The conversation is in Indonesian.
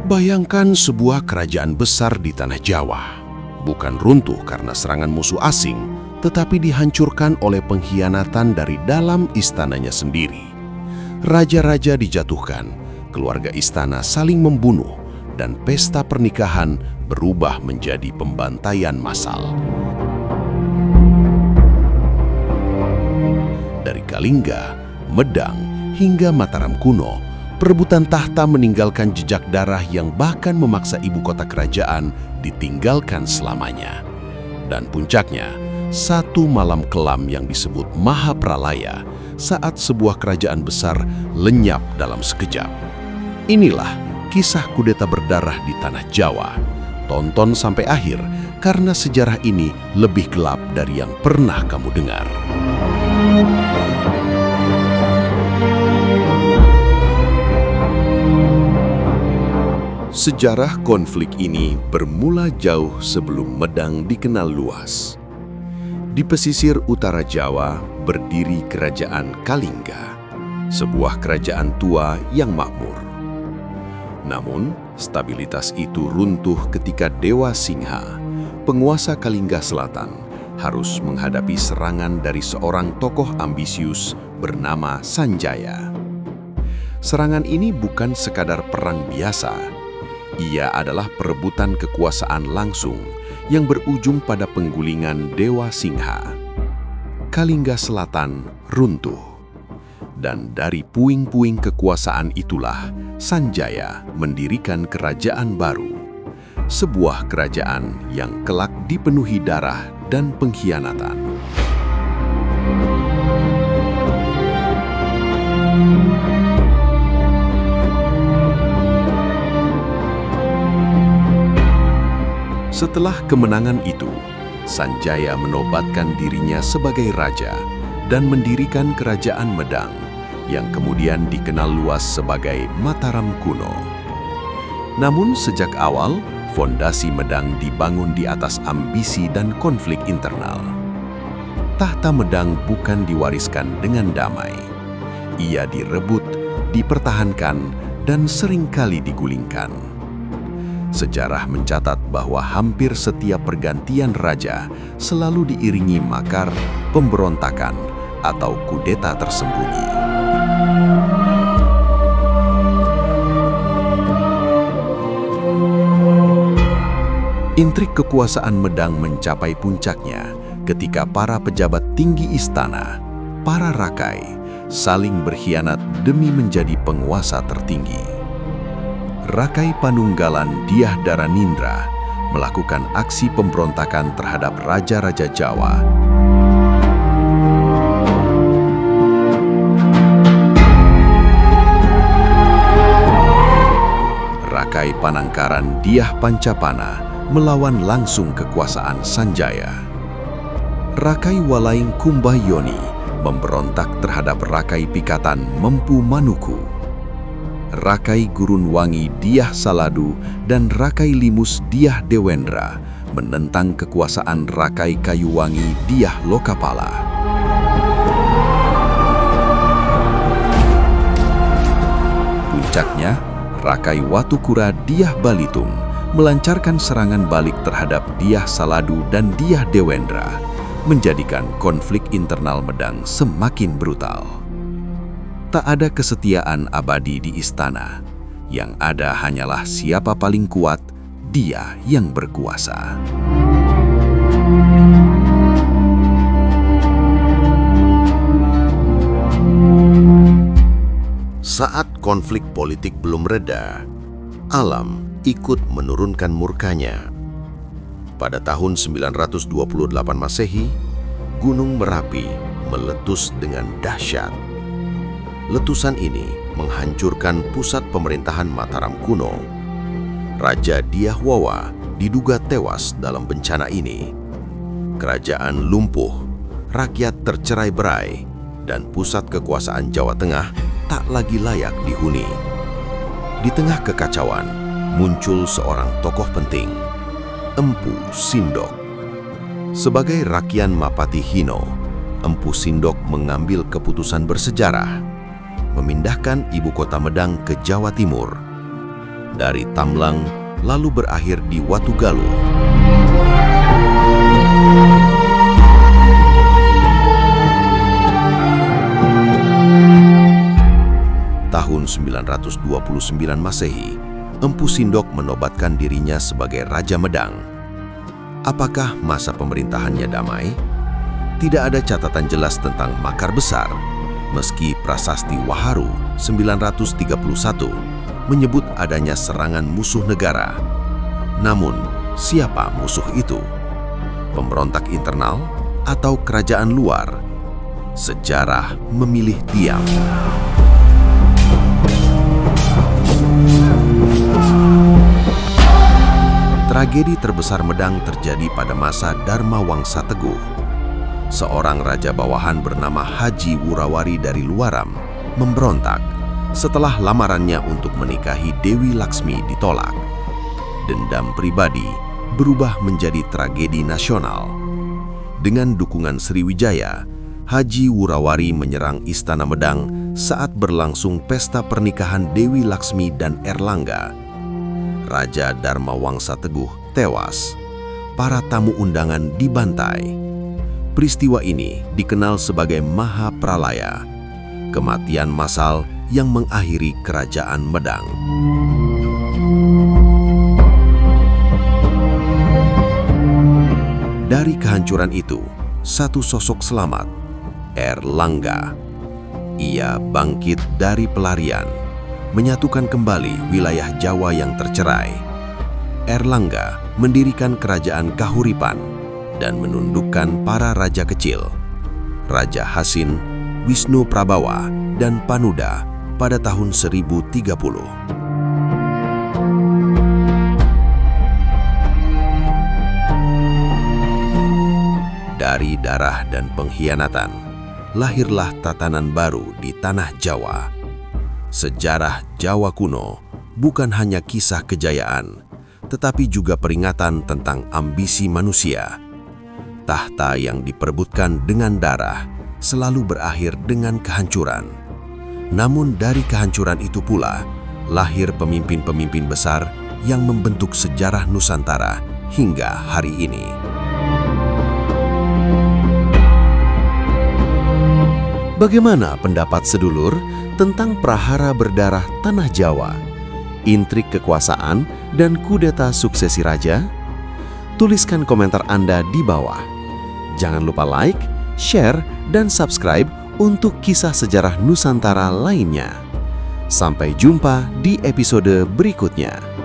Bayangkan sebuah kerajaan besar di tanah Jawa. Bukan runtuh karena serangan musuh asing, tetapi dihancurkan oleh pengkhianatan dari dalam istananya sendiri. Raja-raja dijatuhkan, keluarga istana saling membunuh, dan pesta pernikahan berubah menjadi pembantaian massal. Dari Kalingga, Medang, hingga Mataram kuno, perebutan tahta meninggalkan jejak darah yang bahkan memaksa ibu kota kerajaan ditinggalkan selamanya. Dan puncaknya, satu malam kelam yang disebut Mahapralaya saat sebuah kerajaan besar lenyap dalam sekejap. Inilah kisah kudeta berdarah di tanah Jawa. Tonton sampai akhir karena sejarah ini lebih gelap dari yang pernah kamu dengar. Sejarah konflik ini bermula jauh sebelum Medang dikenal luas. Di pesisir utara Jawa berdiri Kerajaan Kalingga, sebuah kerajaan tua yang makmur. Namun, stabilitas itu runtuh ketika Dewa Singha, penguasa Kalingga Selatan, harus menghadapi serangan dari seorang tokoh ambisius bernama Sanjaya. Serangan ini bukan sekadar perang biasa. Ia adalah perebutan kekuasaan langsung yang berujung pada penggulingan Dewa Singha. Kalingga Selatan runtuh. Dan dari puing-puing kekuasaan itulah Sanjaya mendirikan kerajaan baru. Sebuah kerajaan yang kelak dipenuhi darah dan pengkhianatan. Setelah kemenangan itu, Sanjaya menobatkan dirinya sebagai raja dan mendirikan kerajaan Medang yang kemudian dikenal luas sebagai Mataram kuno. Namun sejak awal, fondasi Medang dibangun di atas ambisi dan konflik internal. Tahta Medang bukan diwariskan dengan damai. Ia direbut, dipertahankan, dan seringkali digulingkan. Sejarah mencatat bahwa hampir setiap pergantian raja selalu diiringi makar, pemberontakan, atau kudeta tersembunyi. Intrik kekuasaan Medang mencapai puncaknya ketika para pejabat tinggi istana, para rakai, saling berkhianat demi menjadi penguasa tertinggi. Rakai Panunggalan Dyah Daranindra melakukan aksi pemberontakan terhadap raja-raja Jawa. Rakai Panangkaran Dyah Pancapana melawan langsung kekuasaan Sanjaya. Rakai Walaing Kumbahyoni memberontak terhadap Rakai Pikatan Mempu Manuku. Rakai Gurunwangi Dyah Saladu dan Rakai Limus Dyah Dewendra menentang kekuasaan Rakai Kayuwangi Dyah Lokapala. Puncaknya, Rakai Watukura Dyah Balitung melancarkan serangan balik terhadap Dyah Saladu dan Dyah Dewendra, menjadikan konflik internal Medang semakin brutal. Tak ada kesetiaan abadi di istana. Yang ada hanyalah siapa paling kuat, dia yang berkuasa. Saat konflik politik belum reda, alam ikut menurunkan murkanya. Pada tahun 928 Masehi, Gunung Merapi meletus dengan dahsyat. Letusan ini menghancurkan pusat pemerintahan Mataram kuno. Raja Dyah Wawa diduga tewas dalam bencana ini. Kerajaan lumpuh, rakyat tercerai-berai, dan pusat kekuasaan Jawa Tengah tak lagi layak dihuni. Di tengah kekacauan, muncul seorang tokoh penting, Empu Sindok. Sebagai rakyat Mapati Hino, Empu Sindok mengambil keputusan bersejarah, memindahkan ibu kota Medang ke Jawa Timur. dari Tamlang lalu berakhir di Watugaluh. Tahun 929 Masehi, Empu Sindok menobatkan dirinya sebagai Raja Medang. Apakah masa pemerintahannya damai? Tidak ada catatan jelas tentang makar besar, meski Prasasti Waharu 931 menyebut adanya serangan musuh negara. Namun, siapa musuh itu? Pemberontak internal atau kerajaan luar? Sejarah memilih diam. Tragedi terbesar Medang terjadi pada masa Dharma Wangsa Teguh. Seorang raja bawahan bernama Haji Wurawari dari Luaram memberontak setelah lamarannya untuk menikahi Dewi Laksmi ditolak. Dendam pribadi berubah menjadi tragedi nasional. Dengan dukungan Sriwijaya, Haji Wurawari menyerang Istana Medang saat berlangsung pesta pernikahan Dewi Laksmi dan Erlangga. Raja Dharma Wangsa Teguh tewas. Para tamu undangan dibantai. Peristiwa ini dikenal sebagai Maha Pralaya, kematian massal yang mengakhiri kerajaan Medang. Dari kehancuran itu, satu sosok selamat, Erlangga. Ia bangkit dari pelarian, menyatukan kembali wilayah Jawa yang tercerai. Erlangga mendirikan kerajaan Kahuripan dan menundukkan para raja kecil, Raja Hasin, Wisnu Prabawa, dan Panuda pada tahun 1030. Dari darah dan pengkhianatan, lahirlah tatanan baru di tanah Jawa. Sejarah Jawa kuno bukan hanya kisah kejayaan, tetapi juga peringatan tentang ambisi manusia. Tahta yang diperebutkan dengan darah selalu berakhir dengan kehancuran. Namun dari kehancuran itu pula, lahir pemimpin-pemimpin besar yang membentuk sejarah Nusantara hingga hari ini. Bagaimana pendapat sedulur tentang prahara berdarah tanah Jawa, intrik kekuasaan, dan kudeta suksesi raja? Tuliskan komentar Anda di bawah. Jangan lupa like, share, dan subscribe untuk kisah sejarah Nusantara lainnya. Sampai jumpa di episode berikutnya.